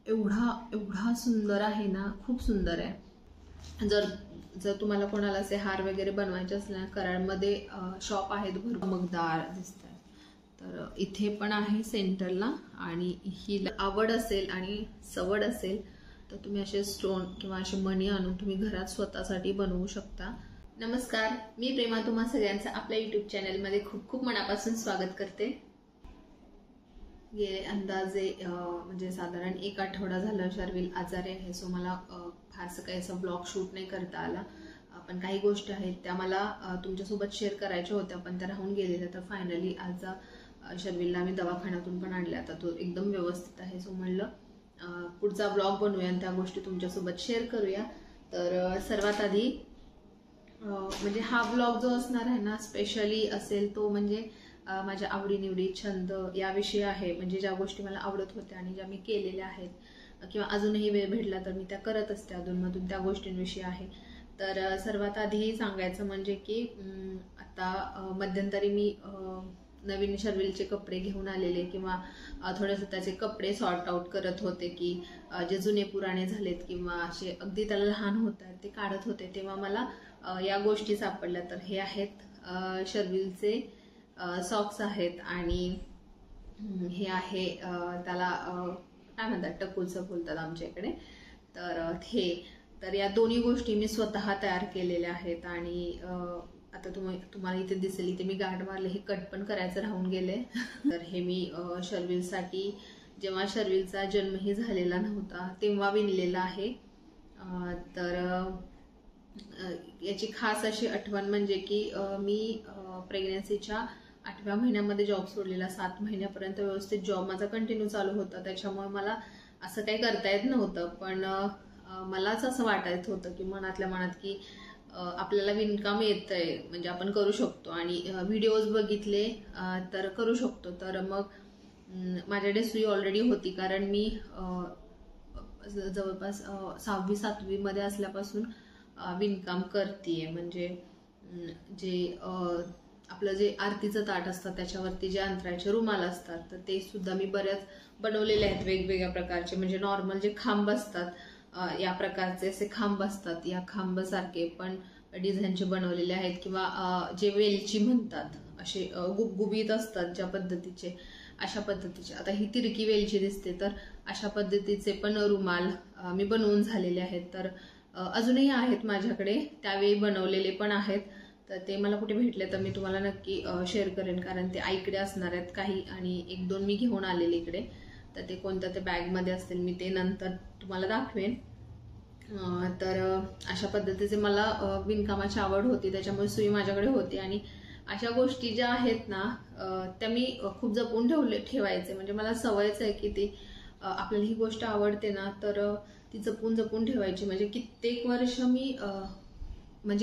एवढा एवढा सुंदर आहे ना, खूप सुंदर आहे। जर तुम्हाला कोणाला असे हार वगैरे बनवायचे असले, कराडमध्ये शॉप आहेत भरपूर, मगदार दिसतात, तर इथे पण आहे सेंटरला। आणि ही आवड असेल आणि सवड असेल तर तुम्ही असे स्टोन किंवा असे मणी आणून तुम्ही घरात स्वतःसाठी बनवू शकता। नमस्कार, मी प्रेमा, तुम्हा सगळ्यांचं आपल्या यूट्यूब चॅनलमध्ये खूप खूप मनापासून स्वागत करते। गेले अंदाजे म्हणजे साधारण एक आठवडा झाला शर्विल आजारी आहे, सो मला फारसं काही असं ब्लॉग शूट नाही करता आला। पण काही गोष्टी आहेत त्या मला तुमच्यासोबत शेअर करायच्या होत्या, पण त्या राहून गेलेल्या। तर फायनली आज शर्विलला मी दवाखान्यातून पण आणल्या, आता तो एकदम व्यवस्थित आहे। सो म्हणलं पुढचा ब्लॉग बनवूया आणि त्या गोष्टी तुमच्यासोबत शेअर करूया। तर सर्वात आधी म्हणजे हा ब्लॉग जो असणार आहे ना, स्पेशली असेल तो म्हणजे माझ्या आवडीनिवडी, छंद याविषयी आहे। म्हणजे ज्या गोष्टी मला आवडत होत्या आणि ज्या मी केलेल्या आहेत किंवा अजूनही वेळ भेटला तर मी त्या करत असते अधूनमधून, त्या गोष्टींविषयी आहे। तर सर्वात आधी सांगायचं म्हणजे की आता मध्यंतरी मी नवीन शर्विलचे कपडे घेऊन आलेले किंवा थोडेसे त्याचे कपडे सॉर्ट आउट करत होते की जे जुने पुराणे झालेत किंवा असे अगदी त्याला लहान होत आहेत ते काढत होते, तेव्हा मला या गोष्टी सापडल्या। तर हे आहेत शर्विलचे सॉक्स आहेत आणि हे आहे त्याला काय म्हणतात, टकूचं बोलतात आमच्या इकडे। तर या दोन्ही गोष्टी मी स्वतः तयार केलेल्या आहेत। आणि आता तुम्हाला इथे दिसेल, इथे मी गाठ मारले, हे कट पण करायचं राहून गेले। तर हे मी शर्विलसाठी जेव्हा शर्विलचा जन्मही झालेला नव्हता तेव्हा विणलेला आहे। तर याची खास अशी आठवण म्हणजे की मी प्रेग्नन्सीच्या 8व्या महिन्यामध्ये जॉब सोडलेला। 7 महिन्यापर्यंत व्यवस्थित जॉब माझा कंटिन्यू चालू होता, त्याच्यामुळे मला असं काही करता येत नव्हतं। पण मलाच असं वाटायचं होतं की मनातल्या मनात की आपल्याला विणकाम येतंय, म्हणजे आपण करू शकतो आणि व्हिडिओज बघितले तर करू शकतो। तर मग माझ्याकडे सुई ऑलरेडी होती, कारण मी जवळपास 6वी 7वी मध्ये असल्यापासून विणकाम करतेय। म्हणजे जे आपलं जे आरतीचं ताट असतं त्याच्यावरती जे अंतराचे रुमाल असतात, तर ते सुद्धा मी बऱ्याच बनवलेले आहेत वेगवेगळ्या प्रकारचे। म्हणजे नॉर्मल जे खांब असतात या प्रकारचे असे खांब असतात, या खांब सारखे पण डिझाईनचे बनवलेले आहेत, किंवा जे वेलची म्हणतात असे गुबगुबीत असतात ज्या पद्धतीचे, अशा पद्धतीचे। आता ही तिरकी वेलची दिसते, तर अशा पद्धतीचे पण रुमाल मी बनवून झालेले आहेत। तर अजूनही आहेत माझ्याकडे, त्यावेळी बनवलेले पण आहेत। तर ते मला कुठे भेटले तर मी तुम्हाला नक्की शेअर करेन, कारण ते आईकडे असणार आहेत काही, आणि 1-2 मी घेऊन आलेले इकडे। तर ते कोणत्या ते बॅगमध्ये असतील, मी ते नंतर तुम्हाला दाखवेन। तर अशा पद्धतीचे मला विणकामाची आवड होती, त्याच्यामुळे सुई माझ्याकडे होती। आणि अशा गोष्टी ज्या आहेत ना त्या मी खूप जपून ठेवायचे। म्हणजे मला सवयच आहे की ती आपल्याला ही गोष्ट आवडते ना, तर ती जपून जपून ठेवायची। म्हणजे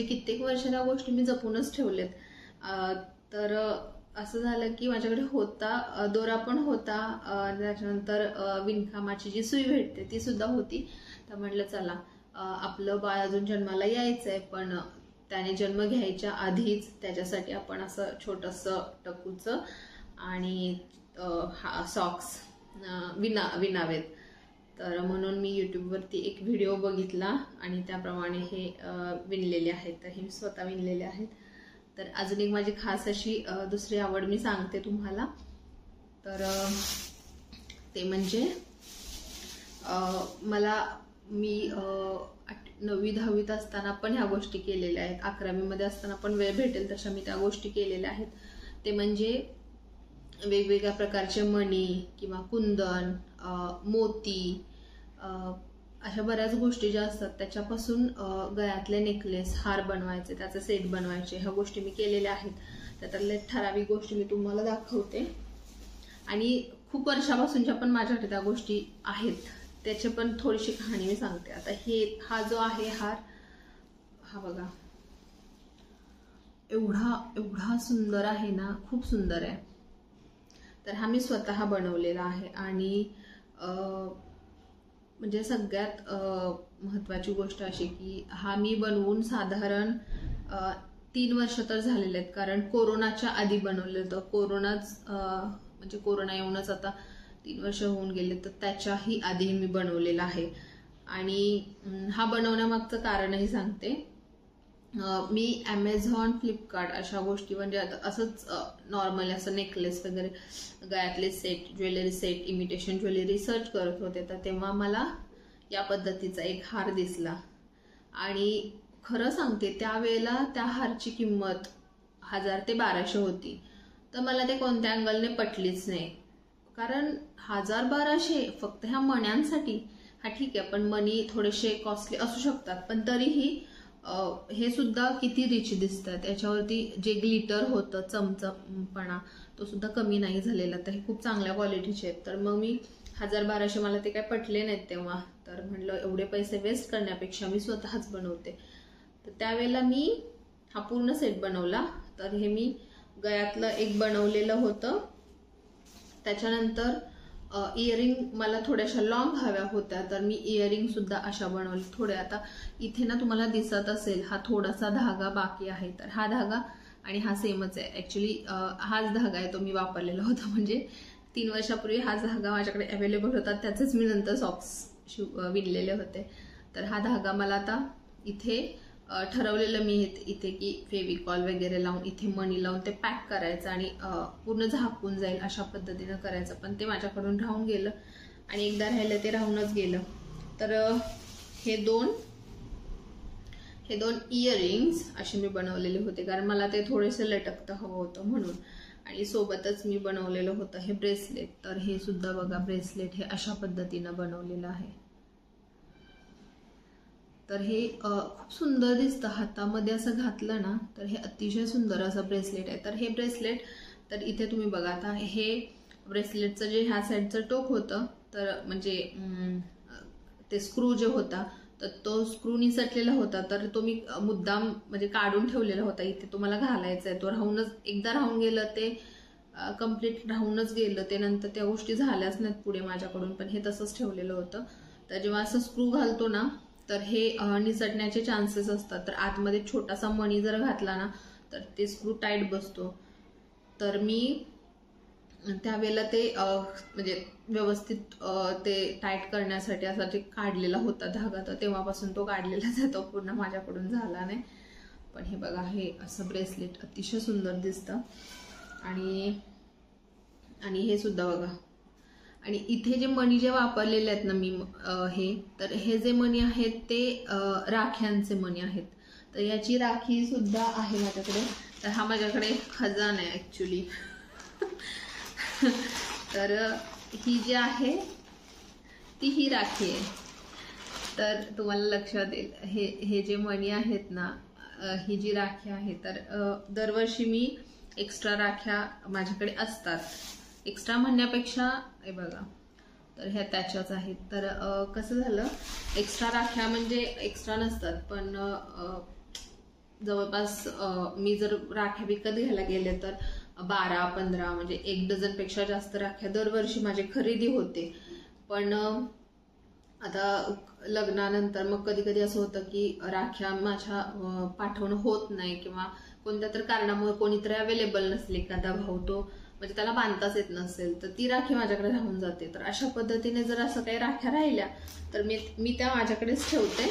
कित्येक वर्ष त्या गोष्टी मी जपूनच ठेवलेत। तर असं झालं की माझ्याकडे होता, दोरा पण होता, त्याच्यानंतर विणकामाची जी सुई भेटते ती सुद्धा होती। तर म्हटलं चला, आपलं बाळ अजून जन्माला यायचंय, पण त्याने जन्म घ्यायच्या आधीच त्याच्यासाठी आपण असं छोटंसं टकूचं आणि सॉक्स विणावेत। तर म्हणून मी यूट्यूबवरती एक व्हिडिओ बघितला आणि त्याप्रमाणे हे विणलेले आहेत। तर हे स्वतः विणलेले आहेत। तर अजून एक माझी खास अशी दुसरी आवड मी सांगते तुम्हाला। तर ते म्हणजे मी 9वी 10वीत असताना पण ह्या गोष्टी केलेल्या आहेत, 11वी मध्ये असताना पण वेळ भेटेल तशा मी त्या गोष्टी केलेल्या आहेत। ते म्हणजे वेगवेगळ्या प्रकारचे मणी किंवा कुंदन, मोती, अशा बऱ्याच गोष्टी ज्या असतात त्याच्यापासून गळ्यातले नेकलेस, हार बनवायचे, त्याचे सेट बनवायचे, ह्या गोष्टी मी केलेल्या आहेत। त्यातल्या ठराविक गोष्टी मी तुम्हाला दाखवते। आणि खूप वर्षापासूनच्या पण माझ्याकडे त्या गोष्टी आहेत, त्याची पण थोडीशी कहाणी मी सांगते। आता हा जो आहे हार, हा बघा, एवढा एवढा सुंदर आहे ना, खूप सुंदर आहे। तर हा मी स्वतः बनवलेला आहे। आणि म्हणजे सगळ्यात महत्वाची गोष्ट अशी की हा मी बनवून साधारण 3 वर्ष तर झालेले आहेत, कारण कोरोनाच्या आधी बनवलं होतं। म्हणजे कोरोना येऊनच आता 3 वर्ष होऊन गेले, तर त्याच्याही आधी मी बनवलेला आहे. आणि हा बनवण्यामागचं कारणही सांगते. मी ॲमेझॉन, फ्लिपकार्ट अशा गोष्टी म्हणजे आता असंच नॉर्मल असं नेकलेस वगैरे, गळ्यातले set, jewellery set, imitation jewellery search करत होते. तर तेव्हा मला या पद्धतीचा एक हार दिसला आणि खरं सांगते त्यावेळेला त्या हारची किंमत 1000 ते 1200 होती. तर मला ते कोणत्या अँगलने पटलीच नाही, कारण 1000-1200 फक्त ह्या मण्यांसाठी. हा ठीक आहे, पण मणी थोडेसे कॉस्टली असू शकतात, पण तरीही हे सुद्धा किती रिच दिसतात. याच्यावरती जे ग्लिटर होतं, चमचमपणा, तो सुद्धा कमी नाही झालेला. तर हे खूप चांगल्या क्वालिटीचे आहेत. तर मग मी 1000-1200 मला ते काय पटले नाहीत तेव्हा. तर म्हटलं एवढे पैसे वेस्ट करण्यापेक्षा मी स्वतःच बनवते. तर त्यावेळेला मी हा पूर्ण सेट बनवला. तर हे मी गळ्यातलं एक बनवलेलं होतं. त्याच्यानंतर इयरिंग मला थोड्याशा लॉंग हव्या होत्या, तर मी इयरिंग सुद्धा अशा बनवली थोड्या. आता इथे ना तुम्हाला दिसत असेल हा थोडासा धागा बाकी आहे. तर हा धागा आणि हा सेमच आहे. ॲक्च्युली हाच धागा आहे, तो मी वापरलेला होता. म्हणजे 3 वर्षापूर्वी हाच धागा माझ्याकडे अवेलेबल होता, त्याचेच मी नंतर सॉक्स विणलेले होते. तर हा धागा मला आता इथे ठरवलेलं मी इथे की फेविकॉल वगैरे लावून इथे मणी लावून ते पॅक करायचं आणि पूर्ण झाकून जाईल अशा पद्धतीनं करायचं. पण ते माझ्याकडून राहून गेलं आणि एकदा राहिलं ते राहूनच गेलं. तर हे दोन इयरिंग्स असे मी बनवलेले होते, कारण मला ते थोडेसे लटकतं हवं होतं म्हणून. आणि सोबतच मी बनवलेलं होतं हे ब्रेसलेट. तर हे सुद्धा बघा, ब्रेसलेट हे अशा पद्धतीनं बनवलेलं आहे. तर हे खूप सुंदर दिसतं, हातामध्ये असं घातलं ना तर हे अतिशय सुंदर असं ब्रेसलेट आहे. तर हे ब्रेसलेट, तर इथे तुम्ही बघा, आता हे ब्रेसलेटचं जे ह्या साईडचं टोक होतं, तर म्हणजे ते स्क्रू जे होता, तर तो स्क्रू निसटलेला होता. तर तो मी मुद्दाम म्हणजे काढून ठेवलेला होता. इथे तो मला घालायचा आहे. तो राहूनच, एकदा राहून गेलं ते कम्प्लीट राहूनच गेलं ते. नंतर त्या गोष्टी झाल्याच नाहीत पुढे माझ्याकडून, पण हे तसंच ठेवलेलं होतं. तर जेव्हा असं स्क्रू घालतो ना तर हे निसटण्याचे चान्सेस असतात. तर आतमध्ये छोटासा मणी जर घातला ना तर ते स्क्रू टाईट बसतो. तर मी त्यावेळेला ते म्हणजे व्यवस्थित ते टाईट करण्यासाठी असा जे काढलेला होता धागा, तर तेव्हापासून तो काढलेला जातो, पूर्ण माझ्याकडून झाला नाही. पण हे बघा, हे असं ब्रेसलेट अतिशय सुंदर दिसतं. आणि हे सुद्धा बघा. आणि इथे जे मणी जे वापरलेले आहेत ना मी तर हे जे मणी आहेत ते राख्यांचे मणी आहेत. तर याची राखी सुद्धा आहे माझ्याकडे. तर हा माझ्याकडे खजाना आहे ॲक्च्युली. तर ही जी आहे ती ही राखी आहे. तर तुम्हाला लक्षात येईल, हे जे मणी आहेत ना, ही जी राखी आहे, तर दरवर्षी मी एक्स्ट्रा राख्या माझ्याकडे असतात. एक्स्ट्रा म्हणण्यापेक्षा हे बघा, तर ह्या त्याच्याच आहेत. तर कसं झालं, एक्स्ट्रा राख्या म्हणजे एक्स्ट्रा नसतात, पण जवळपास मी जर राख्या विकत घ्यायला गेले तर 12-15 म्हणजे 1 डझनपेक्षा जास्त राख्या दरवर्षी माझी खरेदी होते. पण आता लग्नानंतर मग कधी कधी असं होतं की राख्या माझ्या पाठवणं होत नाही, किंवा कोणत्या तर कारणामुळे कोणीतरी अवेलेबल नसले, एखादा भाऊ तो म्हणजे त्याला बांधताच येत नसेल, तर ती राखी माझ्याकडे राहून जाते. तर अशा पद्धतीने जर असं काही राख्या राहिल्या तर मी त्या माझ्याकडेच ठेवते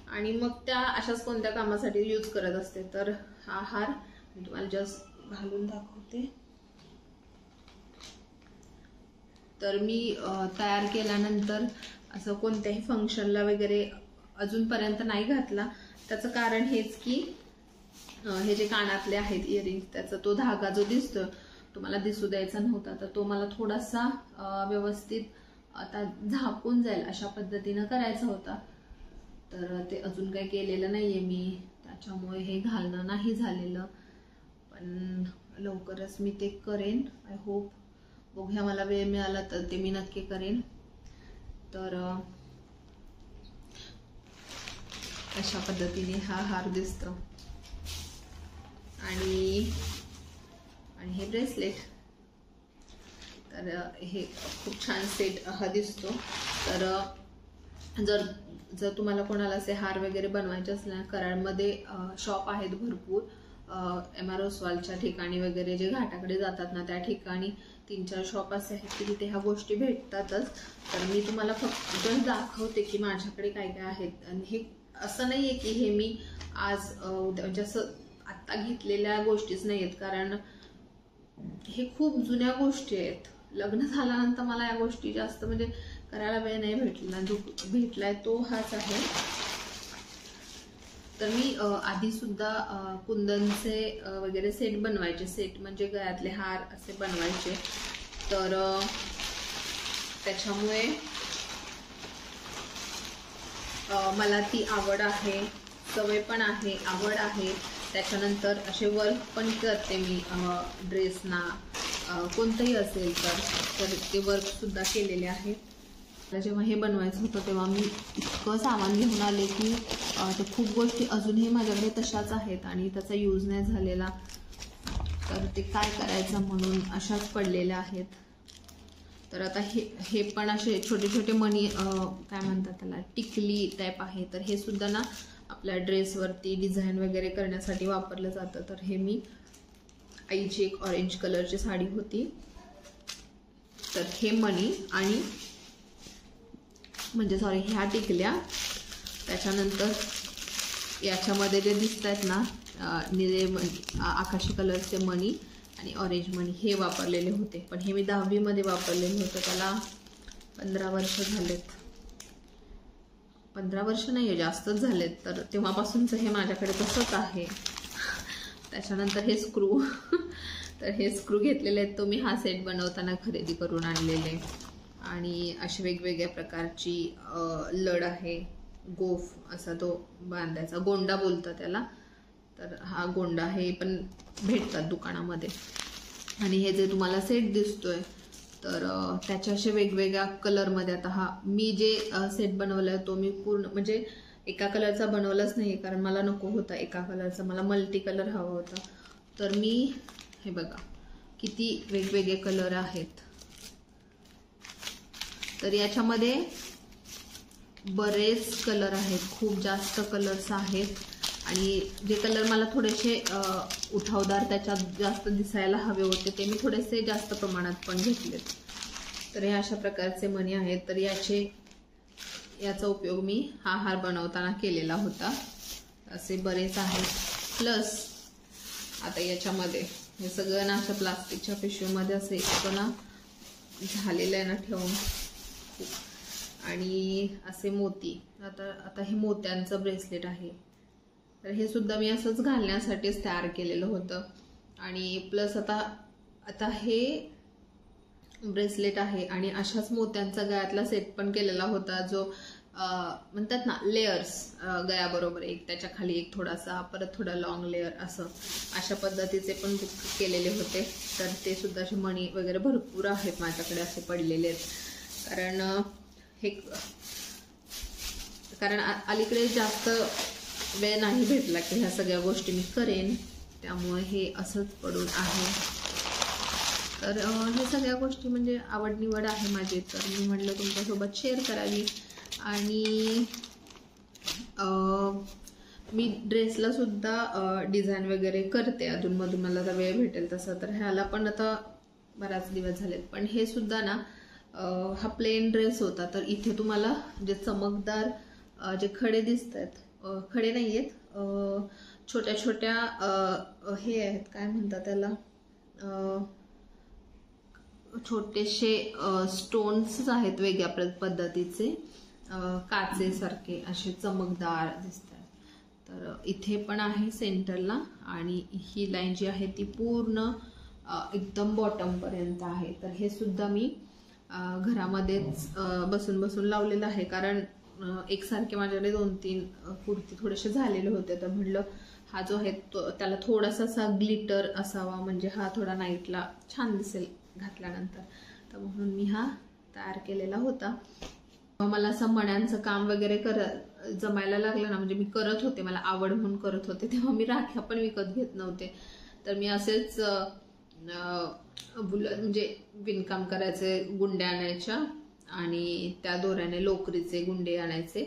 आणि मग त्या अशाच कोणत्या कामासाठी यूज करत असते. तर हा हार मी तुम्हाला जस्ट घालून दाखवते. तर मी तयार केल्यानंतर असं कोणत्याही फंक्शनला वगैरे अजूनपर्यंत नाही घातला. त्याचं कारण हेच की हे जे कानातले आहेत इयरिंग, त्याचा तो धागा जो दिसतो तुम्हाला दिसू द्यायचा नव्हता, तर तो मला थोडासा व्यवस्थित आता झाकून जाईल अशा पद्धतीनं करायचा होता. तर ते अजून काही केलेलं नाहीये मी, त्याच्यामुळे हे घालणं नाही झालेलं. पण लवकरच मी ते करेन, आय होप. बघूया, मला वेळ मिळाला तर ते मी नक्की करेन. तर अशा पद्धतीने हा हार दिसतो आणि हे ब्रेसलेट. तर हे खूप छान सेट हा दिसतो. तर जर तुम्हाला कोणाला असे हार वगैरे बनवायचे असले, कराडमध्ये शॉप आहेत भरपूर. MR ओसवालच्या ठिकाणी वगैरे जे घाटाकडे जातात ना, त्या ठिकाणी 3-4 शॉप असे आहेत की तिथे ह्या गोष्टी भेटतातच. तर मी तुम्हाला फक्त दाखवते की माझ्याकडे काय काय आहेत. आणि हे असं नाही आहे की हे मी आज उद्या म्हणजे असं आत्ता घेतलेल्या गोष्टीच नाही आहेत, कारण हे खूप जुन्या गोष्टी आहेत. लग्न झाल्यानंतर मला या गोष्टी जास्त म्हणजे करायला वेळ नाही भेटला. जो भेटलाय तो हाच आहे. तर मी आधी सुद्धा कुंदनचे वगैरे सेट बनवायचे. सेट म्हणजे गळ्यातले हार असे बनवायचे. तर त्याच्यामुळे मला ती आवड आहे, सवय पण आहे, आवड आहे. त्याच्यानंतर असे वर्क पण करते मी ड्रेसना, कोणतंही असेल तर ते वर्क सुद्धा केलेले आहे. जेव्हा हे बनवायचं होतं तेव्हा मी इतकं सामान घेऊन आले की ते खूप गोष्टी अजूनही माझ्याकडे तशाच आहेत आणि त्याचा यूज नाही झालेला. तर ते काय करायचं म्हणून अशाच पडलेल्या आहेत. तर आता हे पण असे छोटे छोटे मणी काय म्हणतात त्याला, टिकली टाईप आहे. तर हे सुद्धा ना आपल्या ड्रेसवरती डिझाईन वगैरे करण्यासाठी वापरलं जातं. तर हे मी आईची एक ऑरेंज कलरची साडी होती, तर हे मणी आणि म्हणजे सॉरी ह्या टिकल्या. त्याच्यानंतर याच्यामध्ये जे दिसत आहेत ना निळे आकाशी कलरचे मणी आणि ऑरेंज मणी हे वापरलेले होते. पण हे मी 10वी मध्ये वापरलेलं होतं. त्याला 15 वर्ष झालेत. 15 वर्ष नाही, जास्तच झालेत. तर तेव्हापासूनचं हे माझ्याकडे तसंच आहे. त्याच्यानंतर हे स्क्रू तर हे स्क्रू घेतलेले आहेत. तो मी हा सेट बनवताना खरेदी करून आणलेले. आणि अशी वेगवेगळ्या प्रकारची लड आहे. गोफ असा तो बांधायचा, गोंडा बोलतात त्याला. तर हा गोंडा हे पण भेटतात दुकानामध्ये. आणि हे जे तुम्हाला सेट दिसतोय तर त्याच्या असे वेगवेगळ्या कलरमध्ये. आता हा मी जे सेट बनवलाय तो मी पूर्ण म्हणजे एका कलरचा बनवलाच नाही, कारण मला नको होता एका कलरचा, मला मल्टी कलर हवा होता. तर मी हे बघा किती वेगवेगळे कलर आहेत. तर याच्यामध्ये बरेच कलर आहेत, खूप जास्त कलर्स आहेत. आणि जे कलर मला थोडेसे उठावदार त्याच्यात जास्त दिसायला हवे होते ते मी थोडेसे जास्त प्रमाणात पण घेतलेत. तर हे अशा प्रकारचे मणी आहेत. तर याचा उपयोग मी हा हार बनवताना केलेला होता. असे बरेच आहेत. प्लस आता याच्यामध्ये हे सगळं ना अशा प्लास्टिकच्या पिशवीमध्ये असे इतकं ना झालेलं आहे ना ठेवून. आणि असे मोती, आता हे मोत्यांचं ब्रेसलेट आहे. तर हे सुद्धा मी असंच घालण्यासाठीच तयार केलेलं होतं. आणि प्लस आता हे ब्रेसलेट आहे आणि अशाच मोत्यांचा गळ्यातला सेट पण केलेला होता, जो म्हणतात ना लेयर्स, गळ्याबरोबर एक, त्याच्या खाली एक थोडासा, परत थोडा लॉंग लेअर, असं अशा पद्धतीचे पण बुक केलेले होते. तर ते सुद्धा असे मणी वगैरे भरपूर आहेत माझ्याकडे असे पडलेले आहेत. कारण अलीकडे जास्त वेळ नाही भेटला की ह्या सगळ्या गोष्टी मी करेन, त्यामुळे हे असंच पडून आहे. तर हे सगळ्या गोष्टी म्हणजे आवड निवड आहे माझी. तर मी म्हटलं तुमच्यासोबत शेअर करावी. आणि मी ड्रेसला सुद्धा डिझाईन वगैरे करते अधूनमधून, मला जर वेळ भेटेल तसं. तर ह्याला पण आता बराच दिवस झालेत. पण हे सुद्धा ना हा प्लेन ड्रेस होता. तर इथे तुम्हाला जे चमकदार जे खडे दिसत आहेत, खडे नाही आहेत, छोट्या छोट्या हे आहेत, काय म्हणतात त्याला, छोटेसे स्टोन्स आहेत वेगळ्या पद्धतीचे, काचेसारखे असे चमकदार दिसतात. तर इथे पण आहे सेंटरला. आणि ही लाईन जी आहे ती पूर्ण एकदम बॉटम पर्यंत आहे. तर हे सुद्धा मी घरामध्येच बसून बसून लावलेलं आहे, कारण एकसारखे माझ्याकडे 2-3 कुर्ती थोडेसे झालेले होते. तर म्हटलं हा जो आहे तो त्याला थोडासा असा ग्लिटर असावा, म्हणजे हा थोडा नाईटला छान दिसेल घातल्यानंतर. तर म्हणून मी हा तयार केलेला होता. मला असं मण्यांचं काम वगैरे जमायला लागलं ना, म्हणजे मी करत होते, मला आवड म्हणून करत होते, तेव्हा मी राख्या पण विकत घेत नव्हते. तर मी असेच म्हणजे विणकाम करायचे, गुंड्या आणायच्या आणि त्या दोऱ्याने लोकरीचे गुंडे आणायचे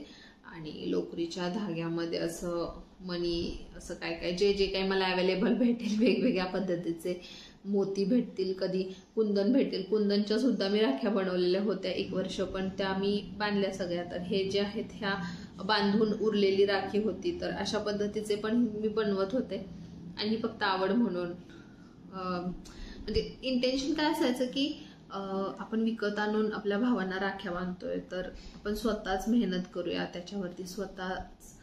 आणि लोकरीच्या धाग्यामध्ये असं मणी, असं काय काय जे जे काही मला अवेलेबल भेटेल, वेगवेगळ्या पद्धतीचे मोती भेटतील, कधी कुंदन भेटेल. कुंदनच्या सुद्धा मी राख्या बनवलेल्या होत्या 1 वर्ष, पण त्या मी बांधल्या सगळ्या. तर हे जे आहेत ह्या बांधून उरलेली राखी होती, तर अशा पद्धतीचे पण मी बनवत होते. आणि ही फक्त आवड म्हणून, म्हणजे इंटेन्शन काय असायचं की आपण विकत आणून आपल्या भावांना राख्या बांधतोय, तर आपण स्वतःच मेहनत करूया त्याच्यावरती, स्वतःच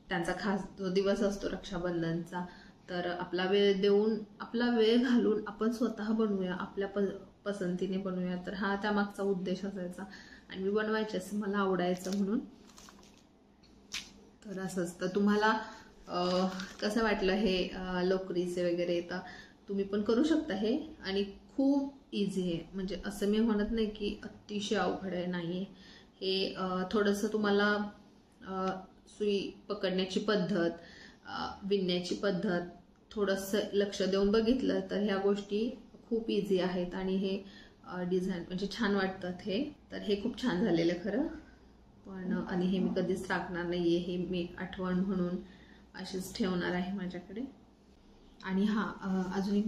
त्यांचा खास जो दिवस असतो रक्षाबंधनचा, तर आपला वेळ देऊन, आपला वेळ घालून आपण स्वतः बनवूया, आपल्या पसंतीने बनवूया. तर हा त्यामागचा उद्देश असायचा आणि मी बनवायचे, असं मला आवडायचं म्हणून. तर असंच. तर तुम्हाला कसं वाटलं हे लोकरीचे वगैरे, तर तुम्ही पण करू शकता हे, आणि खूप इझी आहे. म्हणजे असं मी म्हणत नाही की अतिशय अवघड आहे, नाही. हे थोडंसं तुम्हाला सुई पकडण्याची पद्धत, विणण्याची पद्धत थोडंसं लक्ष देऊन बघितलं तर ह्या गोष्टी खूप इझी आहेत. आणि हे डिझाईन म्हणजे छान वाटतात हे. तर हे खूप छान झालेलं खरं पण, आणि हे मी कधीच टाकणार नाहीये, हे मी आठवण म्हणून अशीच ठेवणार आहे माझ्याकडे. आणि अजून एक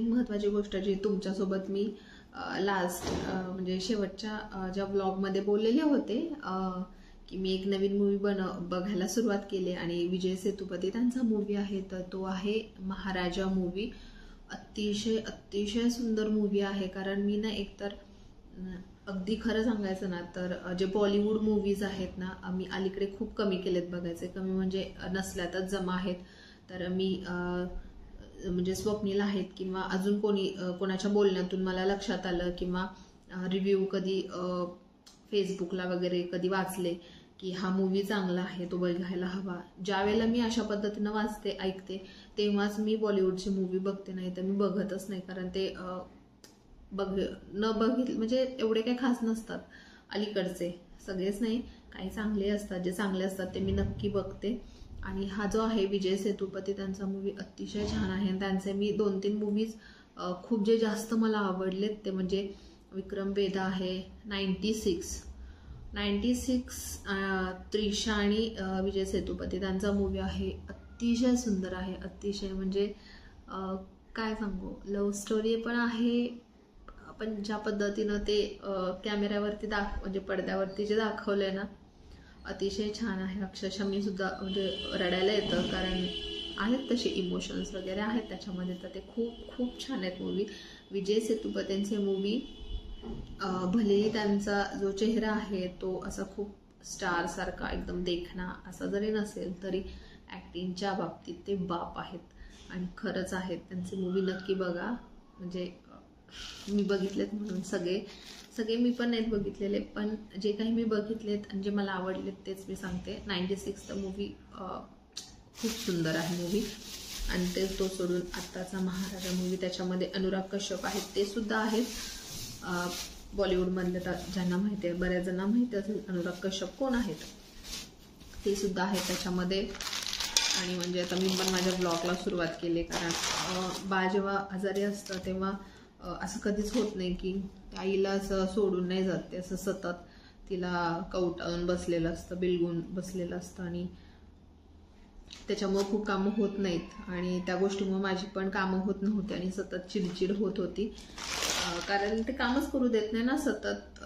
महत्त्वाची गोष्ट जी तुमच्यासोबत मी लास्ट म्हणजे शेवटच्या ज्या ब्लॉगमध्ये बोललेले होते की मी एक नवीन मूवी बघायला सुरुवात केली, आणि विजय सेतुपती त्यांचा मूवी आहे, तर तो आहे महाराजा मूवी. अतिशय सुंदर मूवी आहे. कारण मी ना एकतर अगदी खरं सांगायचं ना तर जे बॉलिवूड मूवीज आहेत ना, मी अलीकडे खूप कमी केलेत बघायचे. कमी म्हणजे नसल्यातच जमा आहेत. तर मी म्हणजे स्वप्नील आहेत किंवा अजून कोणाच्या बोलण्यातून मला लक्षात आलं, किंवा रिव्ह्यू कधी फेसबुकला वगैरे कधी वाचले की हा मूवी चांगला आहे, तो बघायला हवा. ज्या वेळेला मी अशा पद्धतीनं वाचते, ऐकते, तेव्हाच मी बॉलिवूडची मूवी बघते, नाही तर मी बघतच नाही. कारण ते बघितलं म्हणजे एवढे काही खास नसतात अलीकडचे, सगळेच नाही, काही चांगले असतात. जे चांगले असतात ते मी नक्की बघते. आणि हा जो आहे विजय सेतुपती त्यांचा मूवी अतिशय छान आहे. आणि त्यांचे मी 2-3 मूवीज खूप जे जास्त मला आवडलेत ते म्हणजे विक्रम वेदा आहे, 96, त्रिशा आणि विजय सेतुपती त्यांचा मूवी आहे, अतिशय सुंदर आहे. अतिशय म्हणजे काय सांगू, लव्ह स्टोरी पण आहे, पण ज्या पद्धतीनं ते कॅमेऱ्यावरती म्हणजे पडद्यावरती जे दाखवलंय ना, अतिशय छान आहे. अक्षरशः मी सुद्धा म्हणजे रडायला येतं, कारण आहेत तसे इमोशन्स वगैरे आहेत त्याच्यामध्ये. तर ते खूप छान आहेत मूवी. विजय सेतुपतींचे मूवी भलेही त्यांचा जो चेहरा आहे तो असा खूप स्टार सारखा एकदम देखणा असा जरी नसेल, तरी ॲक्टिंगच्या बाबतीत ते बाप आहेत. आणि खरंच आहेत. त्यांचे मूवी नक्की बघा. म्हणजे मी बघितलेत म्हणून सगळे मी पण नाहीत बघितलेले, पण जे काही मी बघितलेत आणि जे मला आवडलेत तेच मी सांगते. 96 मूवी खूप सुंदर आहे मूवी. आणि ते तो सोडून आत्ताचा महाराजा मूवी, त्याच्यामध्ये अनुराग कश्यप आहेत, ते सुद्धा आहेत बॉलिवूडमधले. ज्यांना माहिती आहे, बऱ्याच जणांना माहिती असेल अनुराग कश्यप कोण आहेत, ते सुद्धा आहेत त्याच्यामध्ये. आणि म्हणजे आता मी पण माझ्या ब्लॉगला सुरुवात केली, कारण बाळ जेव्हा आजारी असतं तेव्हा असं कधीच होत नाही की आईला असं सोडून नाही जात, ते असं सतत तिला कवटाळून बसलेलं असतं, बिलगून बसलेलं असतं, आणि त्याच्यामुळे खूप कामं होत नाहीत. आणि त्या गोष्टीमुळे माझी पण कामं होत नव्हती आणि सतत चिडचिड होत होती, कारण ते कामच करू देत नाही ना, सतत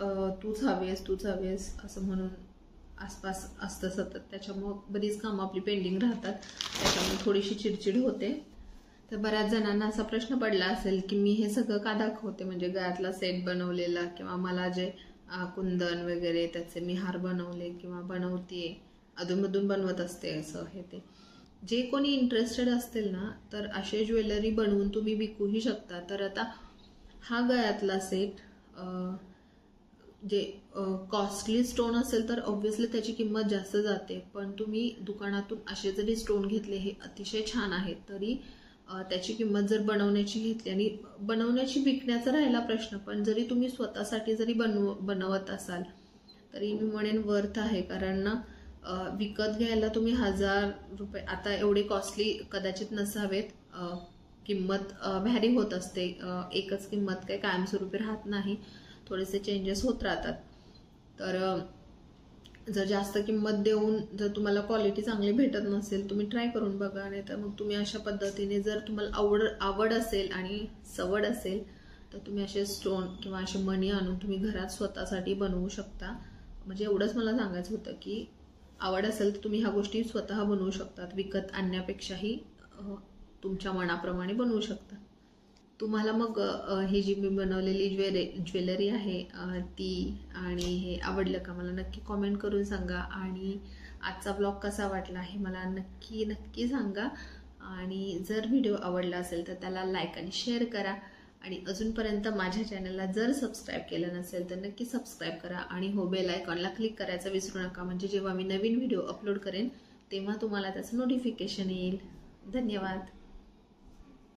तूच हवेस असं म्हणून आसपास असतं सतत. त्याच्यामुळे बरीच कामं आपली पेंडिंग राहतात, त्याच्यामुळे थोडीशी चिडचिड होते. तर बऱ्याच जणांना असा प्रश्न पडला असेल की मी हे सगळं का दाखवते, म्हणजे गळ्यातला सेट बनवलेला, किंवा मला जे कुंदन वगैरे त्याचे मी हार बनवले किंवा बनवते, अधूनमधून बनवत असते, असं हे ते. जे कोणी इंटरेस्टेड असतील ना, तर असे ज्वेलरी बनवून तुम्ही विकूही शकता. तर आता हा गळ्यातला सेट जे कॉस्टली स्टोन असेल तर ऑब्व्हियसली त्याची किंमत जास्त जाते, पण तुम्ही दुकानातून असे जरी स्टोन घेतले, हे अतिशय छान आहेत, तरी त्याची किंमत जर बनवण्याची घेतली, आणि बनवण्याची विकण्याचा राहिला प्रश्न, पण जरी तुम्ही स्वतःसाठी जरी बनवत असाल तरी मी म्हणेन वर्थ आहे. कारण ना विकत घ्यायला तुम्ही 1000 रुपये, आता एवढे कॉस्टली कदाचित नसावेत, किंमत व्हॅरी होत असते, एकच किंमत काही कायमस्वरूपी राहत नाही, थोडेसे चेंजेस होत राहतात. तर जर जास्त किंमत देऊन जर तुम्हाला क्वालिटी चांगली भेटत नसेल, तुम्ही ट्राय करून बघा. नाही तर मग तुम्ही अशा पद्धतीने जर तुम्हाला आवड असेल आणि सवड असेल तर तुम्ही असे स्टोन किंवा असे मणी आणून तुम्ही घरात स्वतःसाठी बनवू शकता. म्हणजे एवढंच मला सांगायचं होतं की आवड असेल तर तुम्ही ह्या गोष्टी स्वतः बनवू शकतात. विकत आणण्यापेक्षाही तुमच्या मनाप्रमाणे बनवू शकता. तुम्हाला मग ही जी मी बनवलेली ज्वेलरी आहे ती आणि हे आवडलं का मला नक्की कॉमेंट करून सांगा. आणि आजचा ब्लॉग कसा वाटला हे मला नक्की सांगा. आणि जर व्हिडिओ आवडला असेल तर त्याला लाईक आणि शेअर करा. आणि अजूनपर्यंत माझ्या चॅनलला जर सबस्क्राईब केलं नसेल तर नक्की सबस्क्राईब करा. आणि हो, बेल आयकॉनला क्लिक करायचं विसरू नका. म्हणजे जेव्हा मी नवीन व्हिडिओ अपलोड करेन तेव्हा तुम्हाला त्याचं नोटिफिकेशन येईल. धन्यवाद.